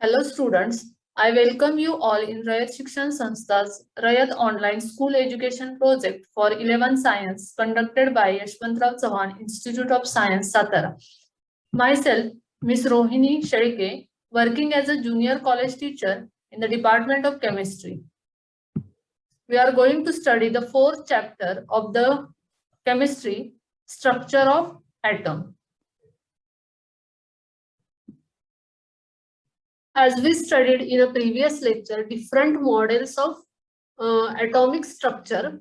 Hello students, I welcome you all in Rayat Shikshan Sanstha's Rayat Online School Education Project for 11 Science conducted by Yashwantrao Chauhan Institute of Science, Satara. Myself, Ms. Rohini Shedke, working as a junior college teacher in the Department of Chemistry. We are going to study the fourth chapter of the chemistry, structure of atom. As we studied in a previous lecture, different models of atomic structure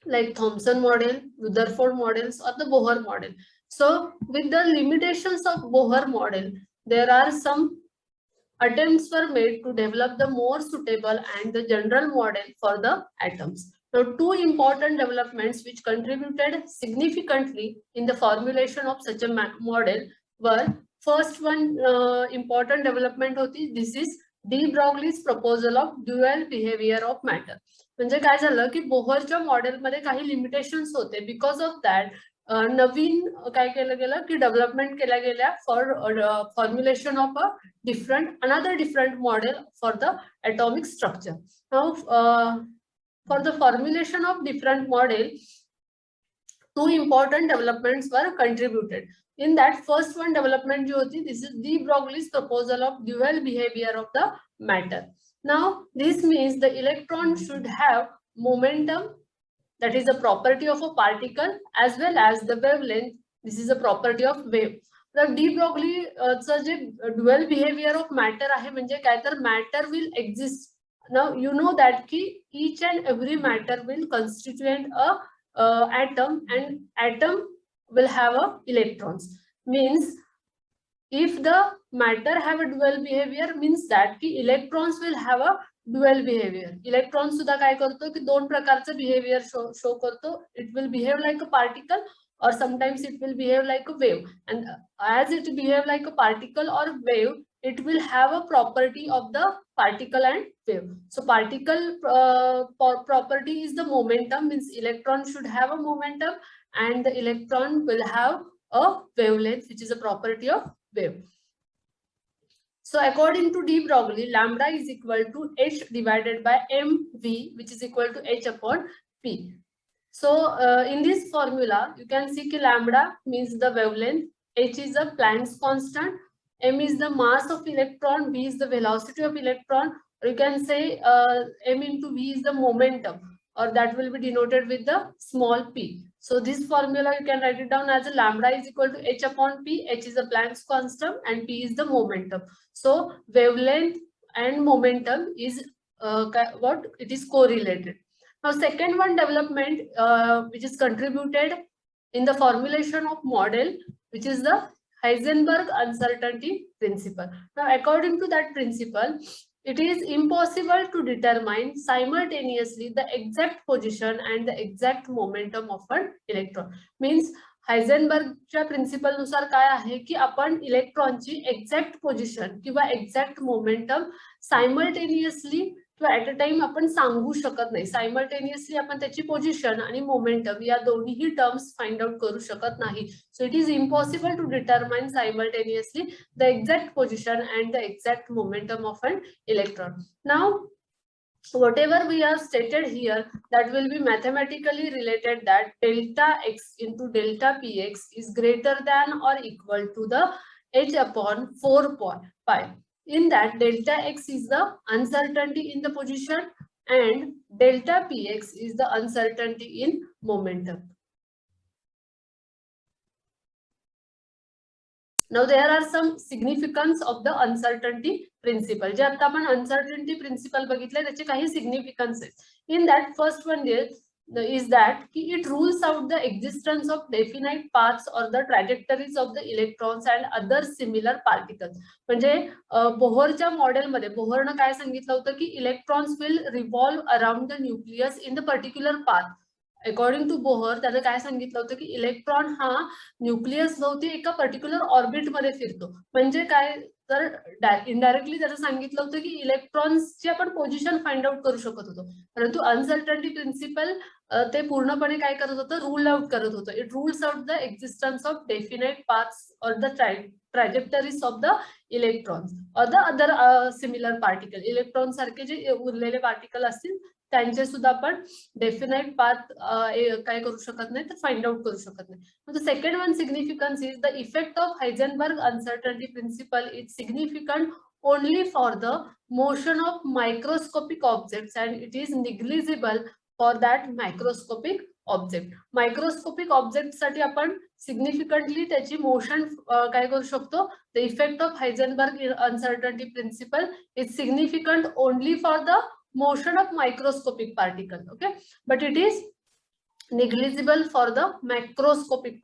like Thomson model, Rutherford models, or the Bohr model. So with the limitations of Bohr model, there are some attempts were made to develop the more suitable and the general model for the atoms. Now, two important developments which contributed significantly in the formulation of such a model were first one important development होती, this is de Broglie's proposal of dual behavior of matter. म्हणजे काय झालं की बोहरच्या मॉडेलमध्ये काही limitations होते, because of that नवीन काय केलं गेलं की डेव्हलपमेंट केल्या गेल्या for formulation of a another different model for the atomic structure. Now, for the formulation of different model, two important developments were contributed. In that, first one development this is de Broglie's proposal of dual behavior of the matter. Now, this means the electron should have momentum, that is a property of a particle, as well as the wavelength, this is a property of wave. The de Broglie जे dual behavior of matter आहे म्हणजे काय तर matter will exist. Now you know that ki each and every matter will constitute a atom, and atom will have a electrons. Means if the matter have a dual behavior, means that ki electrons will have a dual behavior. Electron सुद्धा काय करतो की दोन प्रकारचे behavior show करतो. It will behave like a particle, or sometimes it will behave like a wave, and as it behave like a particle or wave, it will have a property of the particle and wave. So particle property is the momentum, means electron should have a momentum, and the electron will have a wavelength, which is a property of wave. So according to de Broglie, lambda is equal to h divided by mv, which is equal to h upon p. So in this formula, you can see that lambda means the wavelength, h is the Planck's constant, m is the mass of electron, v is the velocity of electron, or you can say m into v is the momentum, or that will be denoted with the small p. So this formula you can write it down as a lambda is equal to h upon p, h is the Planck's constant and p is the momentum. So wavelength and momentum is what it is correlated. Now, second one development which is contributed in the formulation of model, which is the Heisenberg uncertainty principle. Now, according to that principle, it is impossible to determine simultaneously the exact position and the exact momentum of an electron. Means हायझेनबर्गच्या principle नुसार काय आहे की आपण इलेक्ट्रॉनची exact position किंवा exact momentum simultaneously किंवा at a time आपण सांगू शकत नाही. सायमल्टेनियसली आपण त्याची पोझिशन आणि मोमेंटम या दोन्हीही टर्म्स फाइंड आउट करू शकत नाही. So it is impossible to determine simultaneously the exact position and the exact momentum of an electron. Now whatever we have stated here, that will be mathematically related that delta x into delta px is greater than or equal to the h upon 4 pi. In that, delta x is the uncertainty in the position and delta px is the uncertainty in momentum. Now there are some significance of the uncertainty principle. जे आता आपण uncertainty principle बघितले त्याचे काही significance आहेत. In that, first one is that it rules out the existence of definite paths or the trajectories of the electrons and other similar particles. म्हणजे बोहरच्या मॉडेलमध्ये बोहरनं काय सांगितलं होतं की electrons will revolve around the nucleus in the particular path. According to Bohr त्याने काय सांगितलं होतं की इलेक्ट्रॉन हा न्यूक्लियस भोवती एका पर्टिक्युलर ऑर्बिट मध्ये फिरतो. म्हणजे काय तर इनडायरेक्टली त्याचं सांगितलं होतं की इलेक्ट्रॉन्सची आपण पोझिशन फाइंड आउट करू शकत होतो, परंतु अनसर्टन्टी प्रिन्सिपल ते पूर्णपणे काय करत होतं, रूल आउट करत होतं. It rules out the existence of definite paths और the trajectories of the electrons or the other similar particle. Electron सारखे जे उरलेले पार्टिकल असतील त्यांचे सुद्धा आपण डेफिनेट पाथ काय करू शकत नाही तर फाइंड आउट करू शकत नाही. The second one significance is the effect of Heisenberg uncertainty principle is significant only for the motion of microscopic objects and it is negligible for that microscopic object. Microscopic object साठी आपण significantly त्याची motion काय करू शकतो. The effect of Heisenberg uncertainty principle is significant only for the motion of microscopic particle, okay, but it is negligible for the macroscopic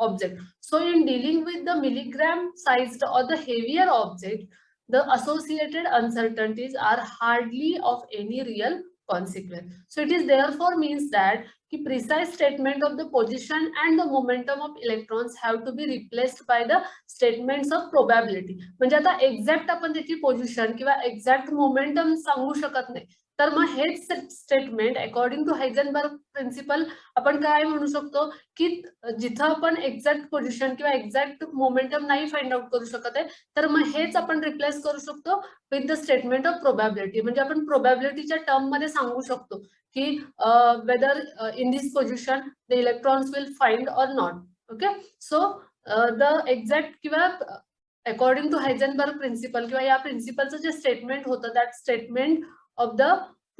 object. So in dealing with the milligram sized or the heavier object, the associated uncertainties are hardly of any real consequence. So it is therefore means that the precise statement of the position and the momentum of electrons have to be replaced by the statements of probability. म्हणजे आता exact आपण त्याची position किंवा exact momentum सांगू शकत नाही, तर मग हेच statement according to Heisenberg principle आपण काय म्हणू शकतो की जिथं आपण एक्झॅक्ट पोझिशन किंवा एक्झॅक्ट मोमेंटम नाही फाइंड आउट करू शकत आहे, तर मग हेच आपण रिप्लेस करू शकतो with the statement of probability. म्हणजे आपण प्रोबॅबिलिटीच्या टर्म मध्ये सांगू शकतो की whether in this position the electrons will find or not. Okay, so the exact किंवा according to Heisenberg principle किंवा या प्रिन्सिपलचं जे स्टेटमेंट होतं, that statement of the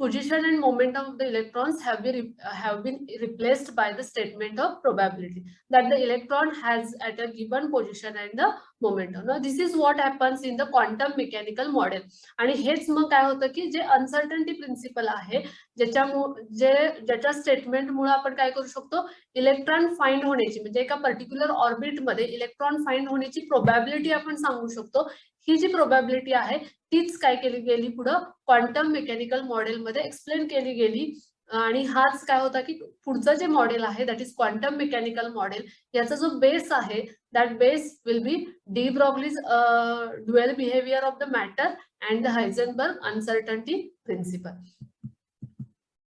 position and momentum of the electrons have been replaced by the statement of probability that the electron has at a given position and the momentum. Now this is what happens in the quantum mechanical model. आणि हेच मग काय होतं की जे uncertainty principal आहे ज्याच्या statement मुळे आपण काय करू शकतो, इलेक्ट्रॉन फाइंड होण्याची म्हणजे एका पर्टिक्युलर ऑर्बिट मध्ये इलेक्ट्रॉन फाइंड होण्याची प्रोबॅबिलिटी आपण सांगू शकतो. ही जी प्रोबॅबिलिटी आहे तीच काय केली गेली पुढे क्वांटम मेकॅनिकल मॉडेल मध्ये एक्सप्लेन केली गेली. आणि हाच काय होता की पुढचं जे मॉडेल आहे that is quantum mechanical model, याचा जो बेस आहे that base will be de Broglie's dual behaviour of the matter and the Heisenberg uncertainty principle.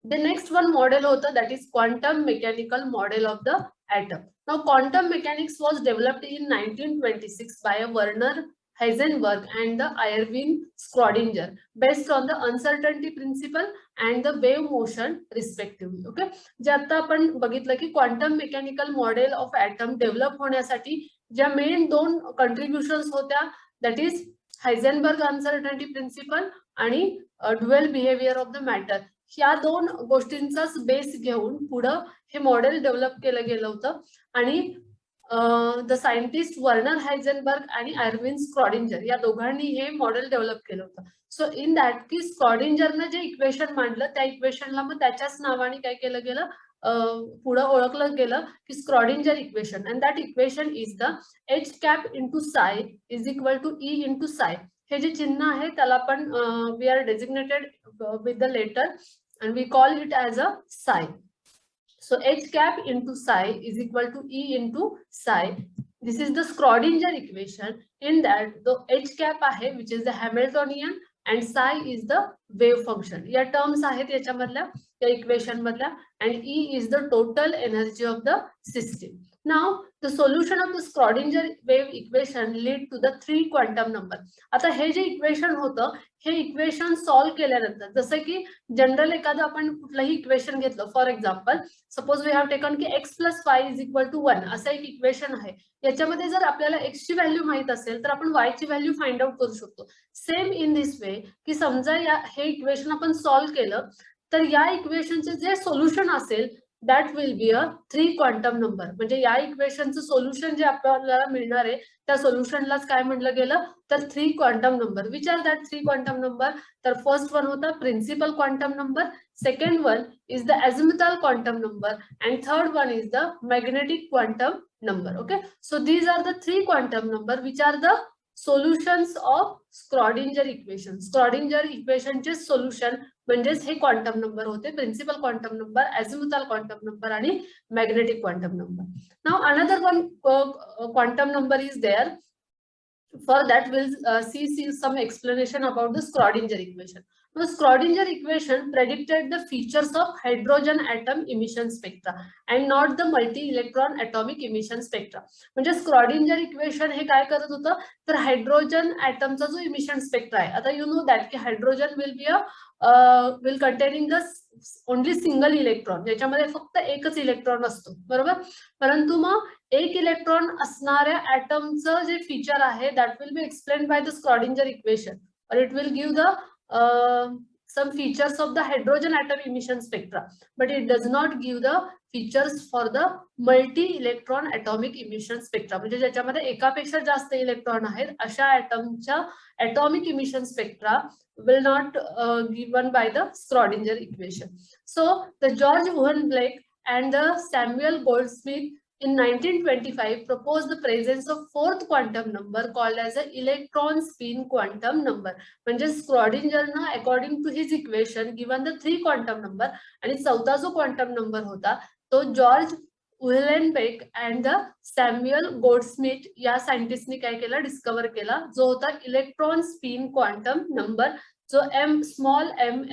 The next one model होता that is quantum mechanical model of the atom. Now quantum mechanics was developed in 1926 by Werner Heisenberg and the Erwin Schrödinger based on the uncertainty principle and the wave motion respectively. Okay, जे आता आपण बघितलं की quantum mechanical model of atom develop होण्यासाठी ज्या main दोन contributions होत्या that is Heisenberg uncertainty principle आणि dual behaviour of the matter. या दोन गोष्टींचाच बेस घेऊन पुढे हे मॉडेल डेव्हलप केलं गेलं होतं. आणि द सायंटिस्ट वर्नर हायझेनबर्ग आणि एर्विन स्क्रॉडिंजर या दोघांनी हे मॉडेल डेव्हलप केलं होतं. सो इन दॅट की स्क्रॉडिंजरनं जे इक्वेशन मांडलं त्या इक्वेशनला मग त्याच्याच नावाने काय केलं गेलं, पुढे ओळखलं गेलं की Schrodinger equation. And that equation is the H cap into psi is equal to E into psi. हे जे चिन्ह आहे त्याला आपण we are designated with the letter and we call it as a psi. So h cap into psi is equal to E into psi. This is the Schrödinger equation. In that the h cap आहे which is the Hamiltonian and psi is the wave function. या terms आहेत याच्यामधल्या या equation मधल्या and E is the total energy of the system. Now the solution of the Schrödinger wave equation lead to the 3 quantum number. आता हे जे equation होतं हे equation solve केल्यानंतर जसं की जनरल एखादं आपण कुठलंही इक्वेशन घेतलं, for example suppose we have taken की x plus y is equal to 1 असं एक इक्वेशन आहे. याच्यामध्ये जर आपल्याला x ची व्हॅल्यू माहित असेल तर आपण y ची व्हॅल्यू फाइंड आउट करू शकतो. सेम इन दिस वे की समजा हे इक्वेशन आपण सॉल्व्ह केलं तर या इक्वेशनचे जे सोल्युशन असेल that will be a 3 quantum number. म्हणजे या इक्वेशनचं सोल्युशन जे आपल्याला मिळणार आहे त्या सोल्युशनलाच काय म्हटलं गेलं तर 3 quantum number. Which are that 3 quantum number? तर फर्स्ट वन होता principal quantum number, second one is the azimuthal quantum number and third one is the magnetic quantum number. Okay, so these are the 3 quantum number which are the solutions of Schrodinger equation. Schrodinger इक्वेशनचे solution म्हणजेच हे quantum number होते, principal quantum number, azimuthal quantum number आणि magnetic quantum number. Now another one quantum number is there. For that we'll see some explanation about the Schrödinger equation. Now, Schrodinger equation predicted the features of hydrogen atom emission spectra and not the multi-electron atomic emission spectra. म्हणजे स्क्रॉडिंजर equation हे काय करत होतं, तर hydrogen ॲटमचा जो emission spectra आहे, आता you know that की hydrogen will containing the only single electron, ज्याच्यामध्ये फक्त एकच इलेक्ट्रॉन असतो, बरोबर. परंतु मग एक इलेक्ट्रॉन असणाऱ्या ॲटमचं जे फीचर आहे that will be explain by the Schrodinger equation, or it will give the some features of the hydrogen atom emission spectra, but it does not give the features for the multi-electron atomic emission spectra. म्हणजे ज्याच्यामध्ये एकापेक्षा जास्त electron आहेत अशा ॲटमच्या atomic emission spectra will not given by the Schrodinger equation. So the George Uhlenbeck and the Samuel Goldsmith in 1925 proposed the presence of fourth quantum number called as a electron spin quantum number. म्हणजे Schrodinger ना according to his equation given the 3 quantum number, आणि चौथा जो quantum number होता तो George Uhlenbeck and the Samuel Goldsmith या सायंटिस्टनी काय केला, डिस्कवर केला, जो होता इलेक्ट्रॉन स्पिन क्वांटम नंबर, जो स्मॉल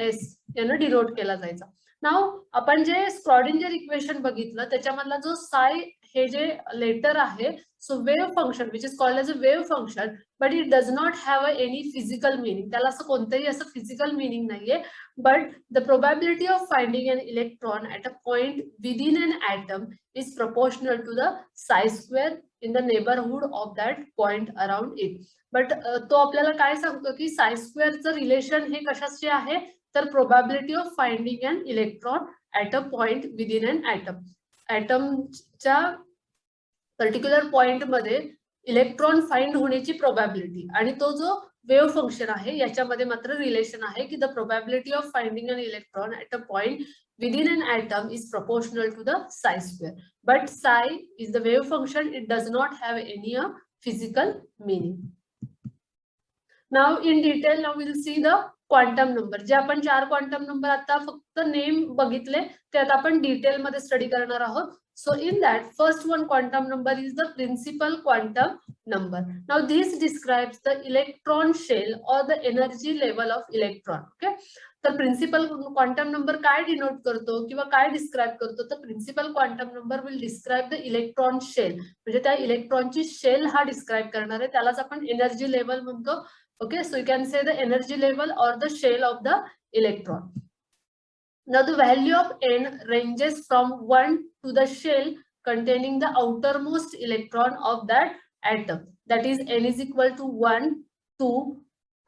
एस यानं डिनोट केला जायचा. नाव आपण जे स्क्रॉडिंजर इक्वेशन बघितलं त्याच्यामधला जो साय हे जे लेटर आहे, so wave function which is called as a wave function, but it does not have any physical meaning, त्याला असं कोणतंही असं फिजिकल मिनिंग नाहीये. But the probability of finding an electron at a point within an atom is proportional to the psi square in the neighbourhood of that point around it. But तो आपल्याला काय सांगतो की साय स्क्वेअरचं रिलेशन हे कशाशी आहे, तर probability of finding an electron at a point within an atom, ॲटमच्या पर्टिक्युलर पॉइंट मध्ये इलेक्ट्रॉन फाइंड होण्याची प्रोबॅबिलिटी, आणि तो जो वेव्ह फंक्शन आहे याच्यामध्ये मात्र रिलेशन आहे की the probability of finding an electron at a point within an atom is proportional to the psi square, but psi is the wave function, it does not have any physical meaning. Now in detail now we'll see the quantum number. जे आपण 4 quantum number आता फक्त name बघितले ते आता आपण detail मध्ये study करणार आहोत. So in that first one quantum number is the principal quantum number. Now this describes the electron shell or the energy level of electron. Okay, तर प्रिन्सिपल क्वांटम नंबर काय denote करतो किंवा काय describe करतो, तर principal quantum number will describe the electron shell, म्हणजे त्या इलेक्ट्रॉनची शेल हा डिस्क्राइब करणार आहे, त्यालाच आपण एनर्जी लेवल म्हणतो. Okay, so you can say the energy level or the shell of the electron. Now the value of n ranges from 1 to the shell containing the outermost electron of that atom, that is n is equal to 1, 2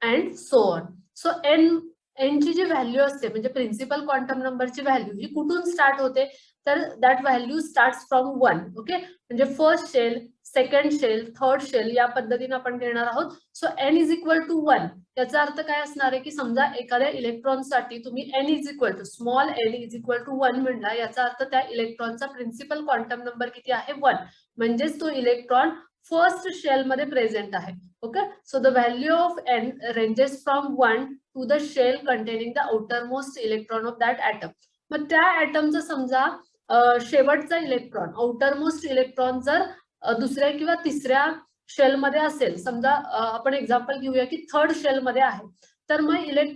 and so on. So n ची जी value असते म्हणजे principal quantum नंबरची value ही कुठून start होते, तर that value starts from 1. Okay, म्हणजे first shell, second shell, third shell या पद्धतीने आपण घेणार आहोत. So n is equal to 1 याचा अर्थ काय असणार आहे की समजा एखाद्या इलेक्ट्रॉनसाठी तुम्ही n is equal to small n is equal to 1 म्हणला, याचा अर्थ त्या इलेक्ट्रॉनचा प्रिन्सिपल क्वांटम नंबर किती आहे, 1, म्हणजेच तो इलेक्ट्रॉन फर्स्ट शेल मध्ये प्रेझेंट आहे. Okay, so the value of n ranges from 1 to the shell containing the outermost electron of that atom. मग त्या ॲटमचा समजा शेवटचा इलेक्ट्रॉन, आउटरमोस्ट इलेक्ट्रॉन जर दुसऱ्या किंवा तिसऱ्या शेल मध्ये असेल, समजा आपण एक्झाम्पल घेऊया की थर्ड शेल मध्ये आहे, तर मग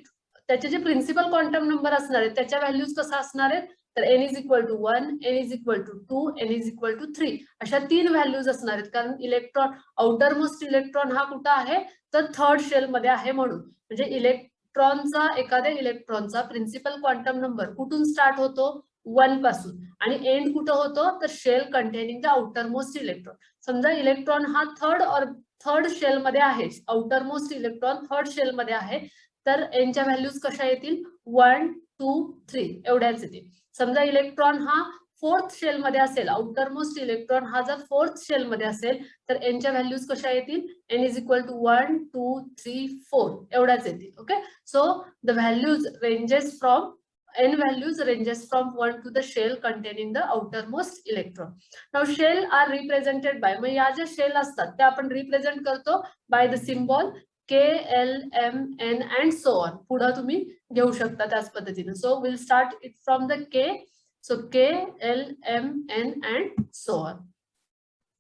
त्याचे जे प्रिन्सिपल क्वांटम नंबर असणार आहेत त्याच्या व्हॅल्यूज कसा असणार आहेत, तर n is equal to 1, n is equal to 2, n is equal to 3 अशा 3 व्हॅल्यूज असणार आहेत, कारण इलेक्ट्रॉन आउटरमोस्ट इलेक्ट्रॉन हा कुठं आहे, तर थर्ड शेल मध्ये आहे. म्हणून म्हणजे एखाद्या इलेक्ट्रॉनचा प्रिन्सिपल क्वांटम नंबर कुठून स्टार्ट होतो, 1 पासून, आणि एंड कुठं होतो, तर shell containing the outermost electron. समजा इलेक्ट्रॉन हा थर्ड शेल मध्ये आहे, आउटरमोस्ट इलेक्ट्रॉन थर्ड शेल मध्ये आहे, तर एनच्या व्हॅल्यूज कशा येतील, 1, 2, 3 एवढ्याच येतील. समजा इलेक्ट्रॉन हा फोर्थ शेल मध्ये असेल, आउटरमोस्ट इलेक्ट्रॉन हा जर फोर्थ शेल मध्ये असेल, तर एनच्या व्हॅल्यूज कशा येतील, एन इज इक्वल टू 1, 2, 3, 4 एवढ्याच येतील. Okay, so the values ranges from n values ranges from 1 to the shell containing the outermost electron. Now shell are represented by, मग या ज्या शेल असतात त्या आपण रिप्रेझेंट करतो by the symbol K, L, M, N and so on. पुढे तुम्ही घेऊ शकता त्याच पद्धतीने. So we'll start it from the K. So K, L, M, N and so on.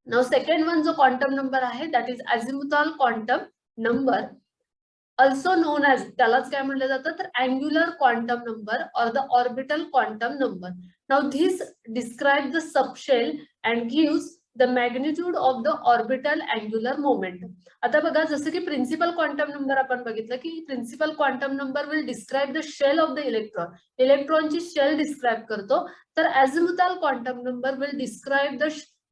Now second one जो quantum number आहे that is azimuthal quantum number. also known as, त्यालाच काय म्हटलं जातं तर angular quantum number or the orbital quantum number. Now this describes the subshell and gives the magnitude of the orbital angular momentum. आता बघा जसं की प्रिन्सिपल क्वांटम नंबर आपण बघितलं की principal quantum number will describe the shell of the electron, इलेक्ट्रॉनची shell describe करतो, तर azimuthal quantum number will describe the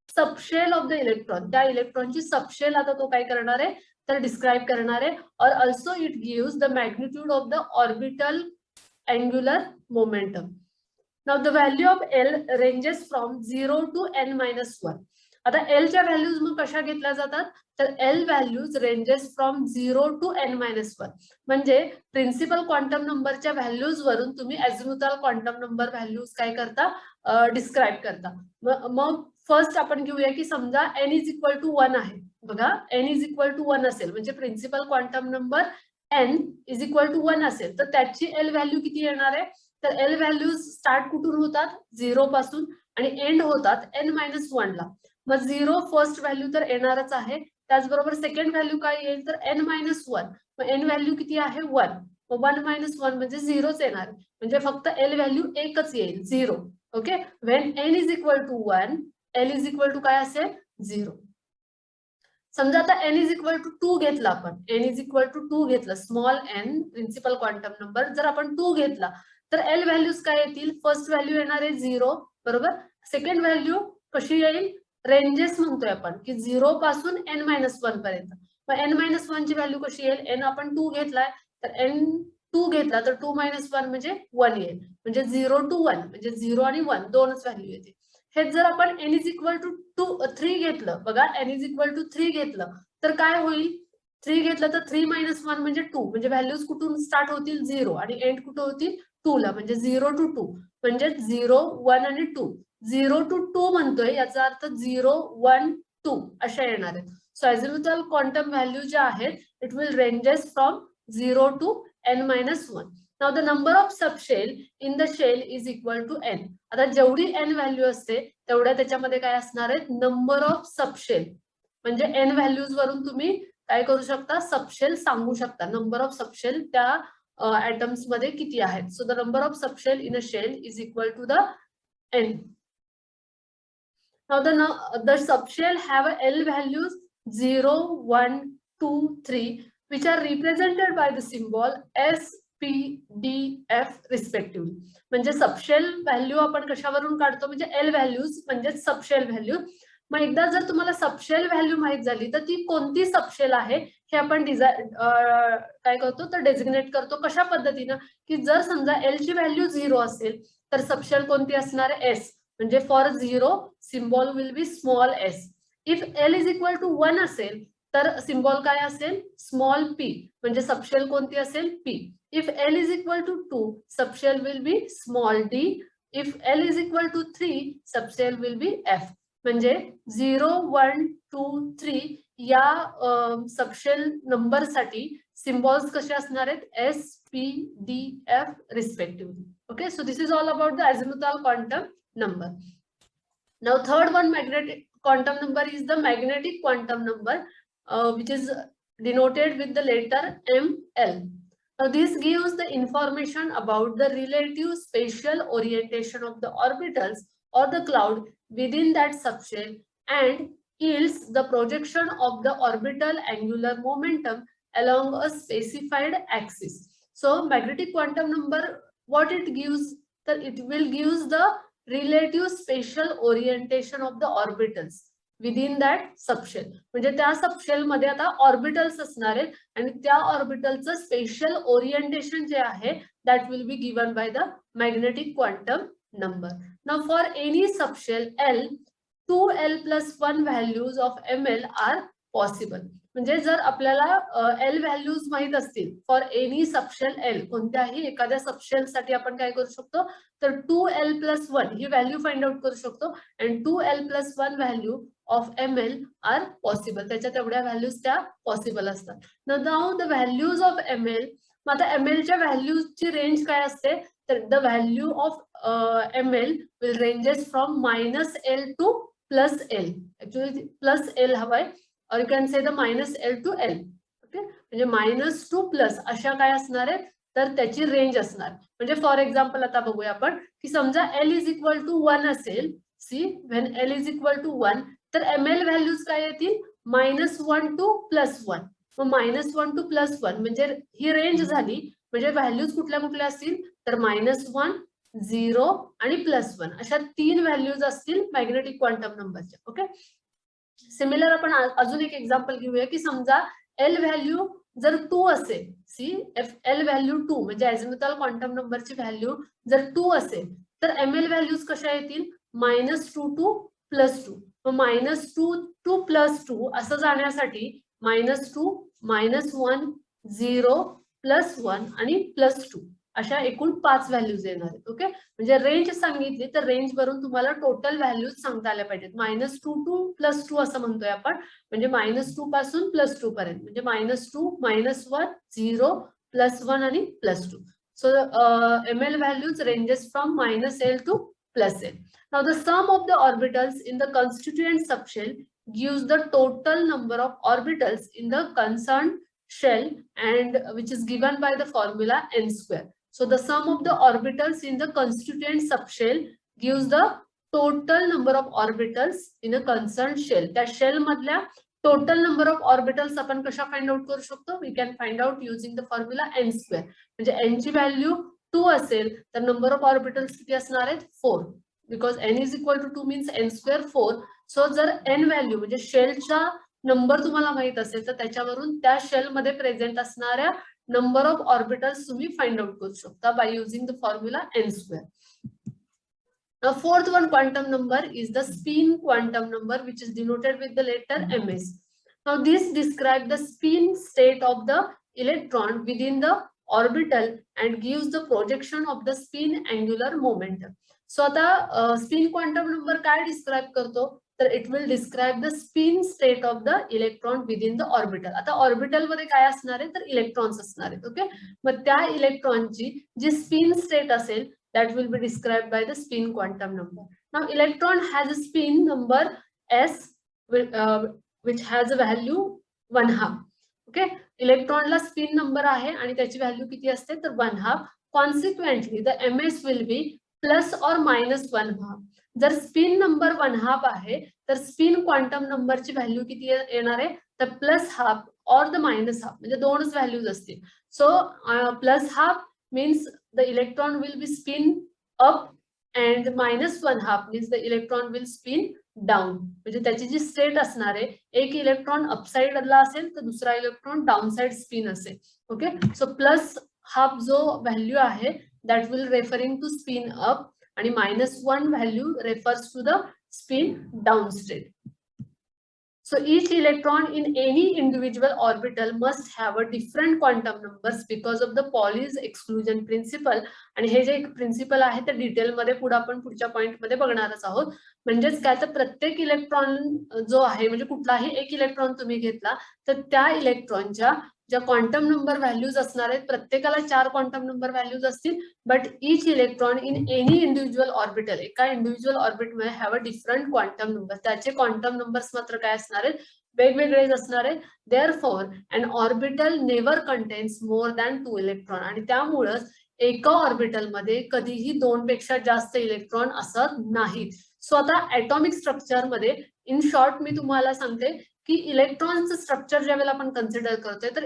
subshell of the electron, त्या इलेक्ट्रॉनची सबशेल आता तो काय करणार आहे तर डिस्क्राइब करणार आहे, और also it gives the magnitude of the orbital angular momentum. Now the value of L ranges from 0 to n-1. आता L च्या व्हॅल्यूज मग कशा घेतल्या जातात तर L values ranges from 0 to n-1. म्हणजे प्रिन्सिपल क्वांटम नंबरच्या व्हॅल्यूज वरून तुम्ही अझिमुथल क्वांटम नंबर व्हॅल्यूज काय करता डिस्क्राइब करता. मग फर्स्ट आपण घेऊया की समजा n इज इक्वल टू 1 आहे, बघा n इज इक्वल टू 1 असेल म्हणजे principal quantum number n is equal to 1 असेल तर त्याची L व्हॅल्यू किती येणार आहे तर L व्हॅल्यूज स्टार्ट कुठून होतात 0 पासून आणि एंड होतात n-1 ला. मग 0 फर्स्ट व्हॅल्यू तर येणारच आहे, त्याचबरोबर सेकंड व्हॅल्यू काय येईल तर n-1. मग n व्हॅल्यू किती आहे 1, मग 1 - 1 म्हणजे 0च येणार, म्हणजे फक्त L व्हॅल्यू एकच येईल 0. Okay, when n is equal to 1 L is equal to काय असेल 0. समजा आता n इज इक्वल टू 2 घेतला आपण, n इज इक्वल टू 2 घेतलं, small n principal quantum number जर आपण 2 घेतला तर L व्हॅल्यूज काय येतील, फर्स्ट व्हॅल्यू येणार आहे 0 बरोबर, सेकंड व्हॅल्यू कशी येईल रेंजेस म्हणतोय आपण की 0 पासून n-1 पर्यंत. मग n-1 ची व्हॅल्यू कशी येईल, n आपण 2 घेतलाय तर n 2 घेतला तर 2 - 1 म्हणजे 1 येईल, म्हणजे 0 to 1 म्हणजे 0 आणि 1 दोनच व्हॅल्यू येते. हे जर आपण n इज इक्वल टू 3 घेतलं, बघा n इज इक्वल टू 3 घेतलं तर काय होईल, 3 घेतलं तर 3 - 1 म्हणजे 2, म्हणजे व्हॅल्यूज कुठून स्टार्ट होतील 0 आणि एंड कुठे होतील 2 ला, म्हणजे 0 to 2 म्हणजे 0, 1 आणि 2. 0 to 2 म्हणतोय याचा अर्थ 0, 1, 2 अशा येणार आहेत. सो अझिमुथल क्वांटम व्हॅल्यू ज्या आहेत it will ranges from 0 to n-1. Now the number of subshell in the shell is equal to n. आता जेवढी n व्हॅल्यू असते तेवढ्या त्याच्यामध्ये काय असणार आहेत नंबर ऑफ सबशेल, म्हणजे n व्हॅल्यूज वरून तुम्ही काय करू शकता सबशेल सांगू शकता, नंबर ऑफ सबशेल त्या atoms मध्ये किती आहेत. So the number of subshell in a shell is equal to the n. Now the subshell have a L values 0, 1, 2, 3 which are represented by the symbol S, P, D, F respectively. म्हणजे subshell value आपण कशावरून काढतो म्हणजे L values म्हणजे subshell value. मग एकदा जर तुम्हाला सबशेल व्हॅल्यू माहित झाली तर ती कोणती सबशेल आहे हे आपण काय करतो तर डेझिग्नेट करतो. कशा पद्धतीनं की जर समजा L ची व्हॅल्यू 0 असेल तर सबशेल कोणती असणार आहे S, म्हणजे for 0 symbol will be small s. If L is equal to 1 असेल तर सिम्बॉल काय असेल स्मॉल p, म्हणजे सबशेल कोणती असेल p. If L is equal to 2 subshell will be small d. If L is equal to 3 subshell will be f. म्हणजे 0, 1, 2, 3 या subshell number साठी सिम्बॉल्स कसे असणार आहेत S, P, D, F respectively. Okay, so this is all about the azimuthal quantum number. Now third one magnetic quantum number is the magnetic quantum number which is denoted with the letter ML. Now this gives the information about the relative spatial orientation of the orbitals or the cloud within that subshell and yields the projection of the orbital angular momentum along a specified axis. So magnetic quantum number, what it gives, that it will gives the relative spatial orientation of the orbitals within that subshell. म्हणजे त्या subshell मध्ये आता orbitals असणार आहेत आणि त्या ऑर्बिटलचं special orientation जे आहे that will be given by the magnetic quantum number. Now for any subshell L, 2L plus 1 values of ML are possible. म्हणजे जर आपल्याला L व्हॅल्यूज माहित असतील फॉर एनी सबशेल L, कोणत्याही एखाद्या सबशेल साठी आपण काय करू शकतो तर 2L plus 1 ही व्हॅल्यू फाइंड आउट करू शकतो आणि 2L plus 1 value of ML are possible, त्याच्यात एवढ्या व्हॅल्यूज त्या पॉसिबल असतात. Now the values of ML, मग आता ML च्या व्हॅल्यूजची रेंज काय असते तर the value of ML will ranges from -L to +L. Actually +L हवाय, or you can say the -L to L. Okay, म्हणजे -2 प्लस अशा काय असणार आहेत तर त्याची रेंज असणार. म्हणजे फॉर एक्झाम्पल आता बघूया आपण की समजा L इज इक्वल टू 1 असेल, see when L is equal to 1 तर ML व्हॅल्यूज काय येतील -1 टू +1. मग -1 टू +1 म्हणजे ही रेंज झाली. म्हणजे व्हॅल्यूज कुठल्या कुठल्या असतील तर -1, 0 आणि +1 अशा 3 व्हॅल्यूज असतील मॅग्नेटिक क्वांटम नंबरच्या. ओके, सिमिलर आपण अजून एक एक्झाम्पल घेऊया की समजा L व्हॅल्यू जर 2 असेल, सी L व्हॅल्यू 2 म्हणजे अझिमुथल क्वांटम नंबरची व्हॅल्यू जर 2 असेल तर ML व्हॅल्यूज कशा येतील -2 टू +2. मग -2 टू +2 असं जाण्यासाठी -2, -1, 0, +1 आणि +2 अशा एकूण 5 व्हॅल्यूज येणार आहेत. ओके, म्हणजे रेंज सांगितली तर रेंज वरून तुम्हाला टोटल व्हॅल्यूज सांगता आल्या पाहिजेत. -2 टू +2 असं म्हणतोय आपण, म्हणजे -2 पासून +2 पर्यंत, म्हणजे -2, -1, 0, +1 आणि +2. So ML values ranges from -L to +L. Now the sum of the orbitals in the constituent subshell gives the total number of orbitals in the concerned shell, and which is given by the formula n². So the sum of the orbitals in the constituent subshell gives the total number of orbitals in a concerned shell. त्या shell मधल्या total number of orbitals आपण कशा find out करू शकतो? We can find out using the formula n². म्हणजे n ची value 2 असेल तर नंबर ऑफ ऑर्बिटल्स किती असणार आहेत 4, because n is equal to 2 means n² 4. सो जर n व्हॅल्यू म्हणजे शेलचा नंबर तुम्हाला माहित असेल तर त्याच्यावरून त्या शेल मध्ये प्रेझेंट असणाऱ्या नंबर ऑफ ऑर्बिटल्स तुम्ही फाइंड आउट करू शकता by using the formula n². Now fourth one quantum number is the spin quantum number, which is denoted with the letter ms. Now this describes the spin state of the electron within the orbital and gives the projection of the spin angular momentum. So आता spin quantum number काय describe करतो तर it will describe the spin state of the electron within the orbital. आता orbital मध्ये काय असणार आहे तर इलेक्ट्रॉन्स असणार आहेत. ओके, मग त्या इलेक्ट्रॉनची जी स्पिन स्टेट असेल that will be described by the spin quantum number. Now electron has a spin number s which has a value 1/2. Okay, electron ला spin number आहे आणि त्याची व्हॅल्यू किती असते तर 1/2. Consequently the ms will be plus or minus 1/2. जर spin number 1/2 आहे तर स्पिन क्वांटम नंबरची व्हॅल्यू किती येणार आहे तर +½ or the -½ म्हणजे दोनच व्हॅल्यूज असतील. So +½ means the electron will be spin up and -½ means the electron will spin down. म्हणजे त्याची जी स्टेट असणार आहे एक इलेक्ट्रॉन अपसाइडला असेल तर दुसरा इलेक्ट्रॉन डाउनसाइड स्पिन असेल. ओके, सो +½ जो व्हॅल्यू आहे that will referring to spin up आणि -1 value refers to the spin down state. So each electron in any individual orbital must have a different quantum numbers because of the Pauli's exclusion principle. आणि हे जे एक principal आहे ते detail मध्ये पुढे आपण पुढच्या पॉइंट मध्ये बघणारच आहोत. म्हणजेच काय तर प्रत्येक इलेक्ट्रॉन जो आहे म्हणजे कुठलाही एक इलेक्ट्रॉन तुम्ही घेतला तर त्या इलेक्ट्रॉनच्या ज्या क्वांटम नंबर व्हॅल्यूज असणार आहेत प्रत्येकाला 4 क्वांटम नंबर व्हॅल्यूज असतील. But each electron in any individual orbital एका इंडिव्हिज्युअल ऑर्बिट मध्ये have a different quantum number. त्याचे क्वांटम नंबर्स मात्र काय असणार आहेत वेगवेगळेच असणार आहेत. Therefore an orbital never contains more than 2 electron. आणि त्यामुळे एका ऑर्बिटल मध्ये कधीही 2 पेक्षा जास्त इलेक्ट्रॉन असत नाहीत. सो आता ऍटॉमिक स्ट्रक्चर मध्ये इन शॉर्ट मी तुम्हाला सांगते की इलेक्ट्रॉनचं स्ट्रक्चर ज्यावेळेला आपण कन्सिडर करतोय तर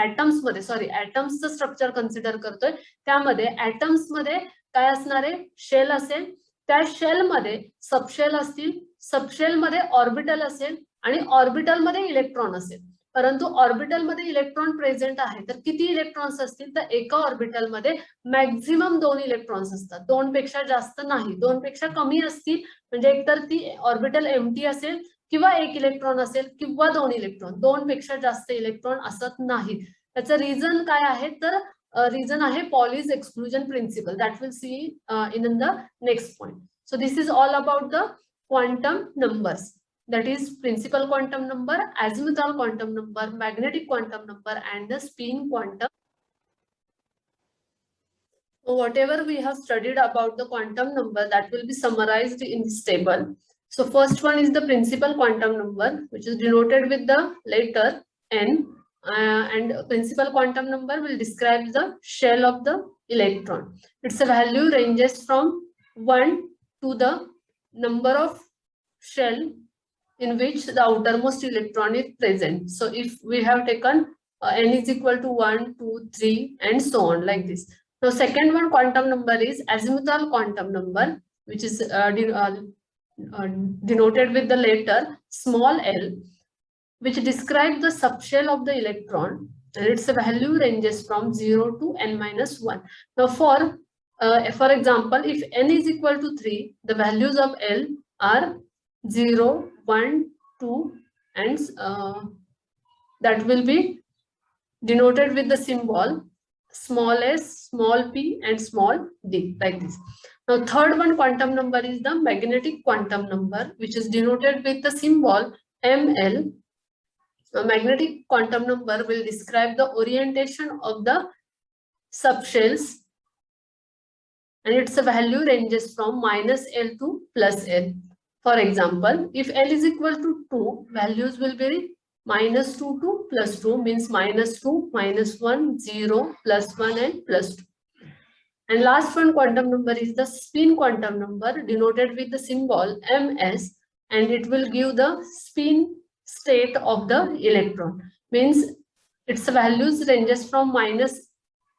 ऍटम्सचं स्ट्रक्चर कन्सिडर करतोय. त्यामध्ये ऍटम्स मध्ये काय असणार आहे शेल असेल, त्या शेल मध्ये सबशेल असतील, सबशेल मध्ये ऑर्बिटल असेल आणि ऑर्बिटल मध्ये इलेक्ट्रॉन असेल. परंतु ऑर्बिटल मध्ये इलेक्ट्रॉन प्रेझेंट आहे तर किती इलेक्ट्रॉन्स असतील तर एका ऑर्बिटल मध्ये मॅक्झिमम 2 इलेक्ट्रॉन्स असतात. 2 पेक्षा जास्त नाही. 2 पेक्षा कमी असतील म्हणजे एकतर ती ऑर्बिटल एम्प्टी असेल किंवा 1 इलेक्ट्रॉन असेल किंवा 2 इलेक्ट्रॉन. 2 पेक्षा जास्त इलेक्ट्रॉन असत नाही. त्याचं रिझन काय आहे तर रिझन आहे Pauli's exclusion principle. That will see in the next point. So this is all about the quantum numbers. That is principal quantum number, azimuthal quantum number, magnetic quantum number, and the spin quantum. So whatever we have studied about the quantum number that will be summarized in this table. So first one is the principal quantum number, which is denoted with the letter n. and principal quantum number will describe the shell of the electron. Its value ranges from 1 to the number of shell in which the outermost electron is present. So if we have taken n is equal to 1, 2, 3 and so on like this. Now second one quantum number is azimuthal quantum number, which is denoted with the letter small l, which describe the subshell of the electron, and its value ranges from 0 to n minus 1. Now for example, if n is equal to 3, the values of L are 0, 1, 2 and that will be denoted with the symbol small s, small p and small d like this. Now third one quantum number is the magnetic quantum number, which is denoted with the symbol ml. A magnetic quantum number will describe the orientation of the subshells, and its value ranges from minus L to plus L. For example, if L is equal to 2, values will be minus 2 to plus 2, means minus 2, minus 1, 0, plus 1 and plus 2. And last one quantum number is the spin quantum number, denoted with the symbol ms, and it will give the spin state of the electron, means its values ranges from minus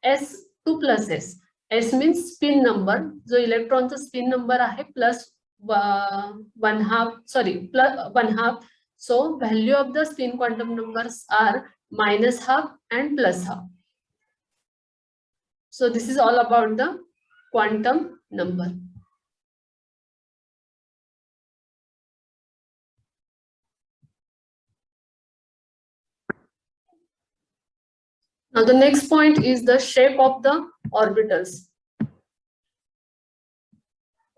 s to plus s. S means spin number, so electron spin number आहे plus one half, so value of the spin quantum numbers are minus half and plus half. So this is all about the quantum number. Now the next point is the shape of the orbitals.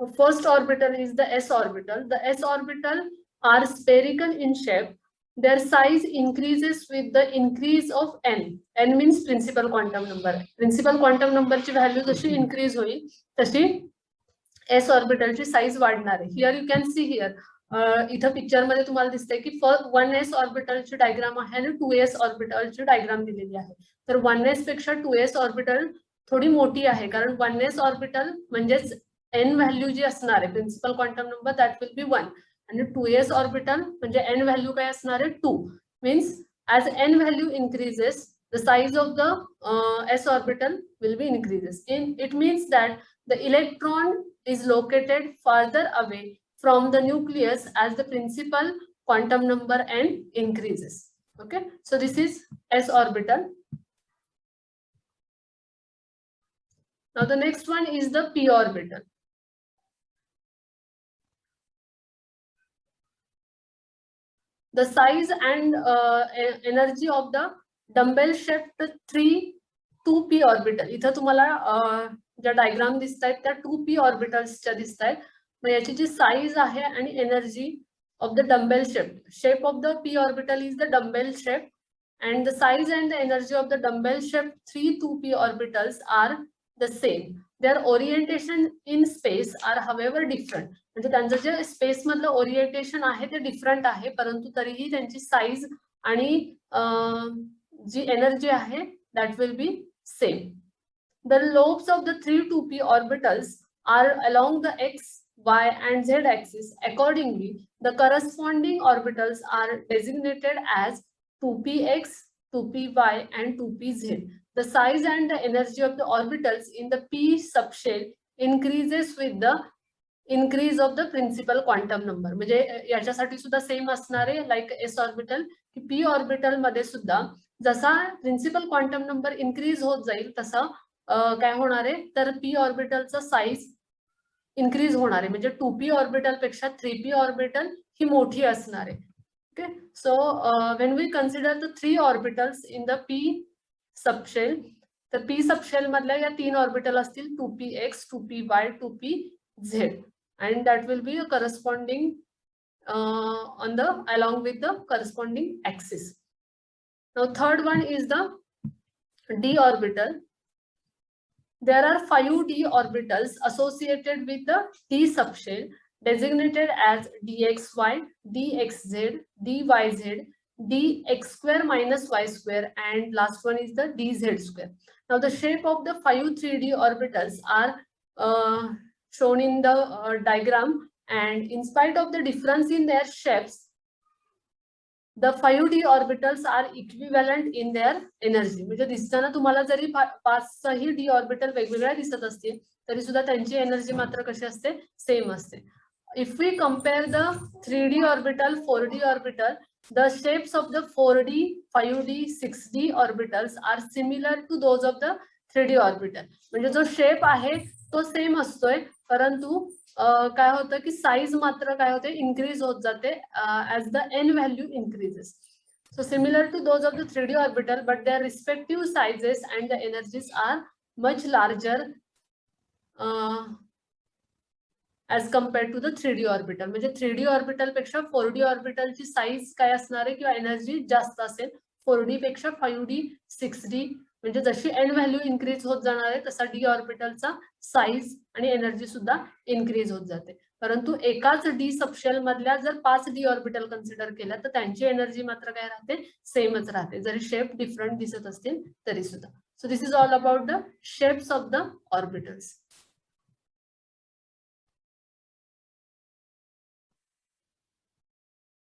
The first orbital is the s orbital. The s orbital are spherical in shape. Their size increases with the increase of n. N means principal quantum number. Principal quantum number ची value जशी increase होईल तशी s orbital ची size वाढणार आहे. Here you can see here. इथं picture मध्ये तुम्हाला दिसतंय की 1s ऑर्बिटल ची डायग्राम आहे आणि 2s ऑर्बिटल ची डायग्राम दिलेली आहे. तर 1s पेक्षा 2s ऑर्बिटल थोडी मोठी आहे, कारण 1s ऑर्बिटल म्हणजेच n व्हॅल्यू जी असणार आहे principal quantum number that will be 1, आणि 2s ऑर्बिटल म्हणजे n व्हॅल्यू काय असणार आहे 2. Means as n value increases, the size of the s orbital will be increases. It means that the electron is located farther away from the nucleus as the principal quantum number n increases. Okay, so this is s orbital. Now the next one is the p orbital. The size and energy of the dumbbell shaped 2p orbital. इथं तुम्हाला ज्या diagram दिसतायत त्या 2p ऑर्बिटल्सच्या दिसतायत. मग याची जी size आहे आणि energy of the dumbbell shape of the p orbital is the dumbbell shape, and the size and the energy of the dumbbell shaped 2p orbitals are the same. Their orientation in space are however different. म्हणजे त्यांचं जे space मधलं orientation आहे ते different आहे, परंतु तरीही त्यांची साइज आणि जी एनर्जी आहे that will B same. The lobes of the 2p orbitals are along the x, y and z axis. Accordingly, the corresponding orbitals are designated as 2px, 2py and 2pz. The size and the energy of the orbitals in the p subshell increases with the increase of the principal quantum number. म्हणजे याच्यासाठी सुद्धा same असणार आहे like S orbital, की P orbital मध्ये सुद्धा जसा principal quantum number increase होत जाईल तसा काय होणार आहे तर पी ऑर्बिटलचा साईज इन्क्रीज होणार आहे. म्हणजे 2p ऑर्बिटल पेक्षा 3p ऑर्बिटल ही मोठी असणार आहे. Okay, so when we consider the 3 orbitals in the p subshell, तर पी सबशेल मधल्या या 3 ऑर्बिटल असतील 2px, 2py, 2pz, and that will be a corresponding along with the corresponding axis. Now third one is the d orbital. There are 5 d orbitals associated with the d subshell designated as dxy, dxz, dyz, dx square minus y square, and last one is the dz square. Now the shape of the 5 3D orbitals are shown in the diagram, and in spite of the difference in their shapes, the 5D orbitals are equivalent in their energy. म्हणजे दिसताना तुम्हाला जरी 5 d orbital वेगवेगळ्या दिसत असतील तरी सुद्धा त्यांची एनर्जी मात्र कशी असते, सेम असते. If we compare the 3D orbital, 4D orbital, the shapes of the 4D, 5D, 6D orbitals are similar to those of the 3D orbital. म्हणजे जो शेप आहे तो सेम असतोय, परंतु काय होतं की साईज मात्र काय होते, इन्क्रीज होत जाते as the n value increases. So similar to those of the 3D orbital, but their respective sizes and the energies are much larger as compared to the 3D orbital. म्हणजे 3D orbital पेक्षा 4D orbital ची size काय असणार आहे किंवा energy जास्त असेल 4D पेक्षा 5D, 6D. म्हणजे जशी n व्हॅल्यू इन्क्रीज होत जाणार आहे तसा d ऑर्बिटलचा साईज आणि एनर्जी सुद्धा इन्क्रीज होत जाते. परंतु एकाच d सबशेल मधल्या जर 5 d ऑर्बिटल कन्सिडर केल्या तर त्यांची एनर्जी मात्र काय राहते, सेमच राहते, जरी शेप डिफरंट दिसत असतील तरी सुद्धा. So this is all about the shapes of the orbitals.